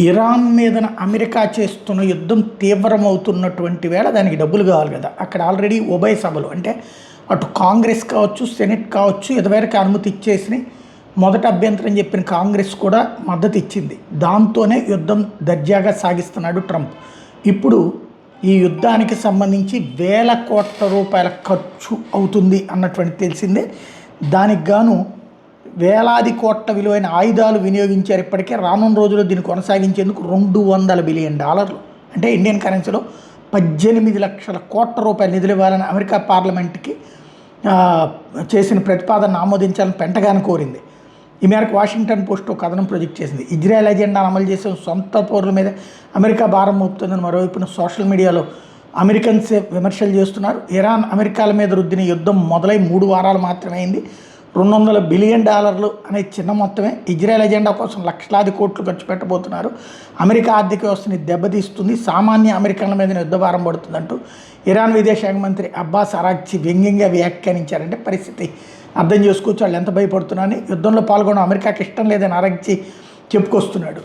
Iran మీదన America చేస్తున్న యుద్ధం తీవ్రమవుతున్నటువంటి వేళ దానికి డబ్బులు కావాలి కదా. అక్కడ ఆల్రెడీ ఉభయ సభలు అంటే అటు కాంగ్రెస్ కావచ్చు, సెనెట్ కావచ్చు ఇదివరకు అనుమతి ఇచ్చేసి మొదట అభ్యంతరం చెప్పిన కాంగ్రెస్ కూడా మద్దతు ఇచ్చింది. దాంతోనే యుద్ధం దర్జాగా సాగిస్తున్నాడు ట్రంప్. ఇప్పుడు ఈ యుద్ధానికి సంబంధించి వేల కోట్ల రూపాయల ఖర్చు అవుతుంది అన్నటువంటి తెలిసిందే. దానికి గాను వేలాది కోట్ల విలువైన ఆయుధాలు వినియోగించారు. ఇప్పటికే రానున్న రోజుల్లో దీన్ని కొనసాగించేందుకు $200 బిలియన్ అంటే ఇండియన్ కరెన్సీలో 18 లక్షల కోట్ల రూపాయల నిధులు ఇవ్వాలని అమెరికా పార్లమెంట్కి చేసిన ప్రతిపాదనను ఆమోదించాలని పెంటగాన్ కోరింది. ఈ మేరకు వాషింగ్టన్ పోస్ట్ ఒక కథనం ప్రొజెక్ట్ చేసింది. ఇజ్రాయెల్ ఎజెండాను అమలు చేసే సొంత పౌరుల మీద అమెరికా భారం మోపుతుందని మరోవైపున సోషల్ మీడియాలో అమెరికన్సే విమర్శలు చేస్తున్నారు. ఇరాన్ అమెరికాల మీద రుద్దిన యుద్ధం మొదలై 3 వారాలు మాత్రమే అయింది. $200 బిలియన్ అనే చిన్న మొత్తమే. ఇజ్రాయెల్ ఎజెండా కోసం లక్షలాది కోట్లు ఖర్చు పెట్టబోతున్నారు. అమెరికా ఆర్థిక వ్యవస్థని దెబ్బతీస్తుంది, సామాన్య అమెరికన్ల మీద యుద్ధభారం పడుతుందంటూ ఇరాన్ విదేశాంగ మంత్రి అబ్బాస్ అరాగ్చి వ్యంగ్యంగా వ్యాఖ్యానించారంటే పరిస్థితి అర్థం చేసుకోవచ్చు వాళ్ళు ఎంత భయపడుతున్నారని. యుద్ధంలో పాల్గొనడం అమెరికాకి ఇష్టం లేదని అరాగ్చి చెప్పుకొస్తున్నాడు.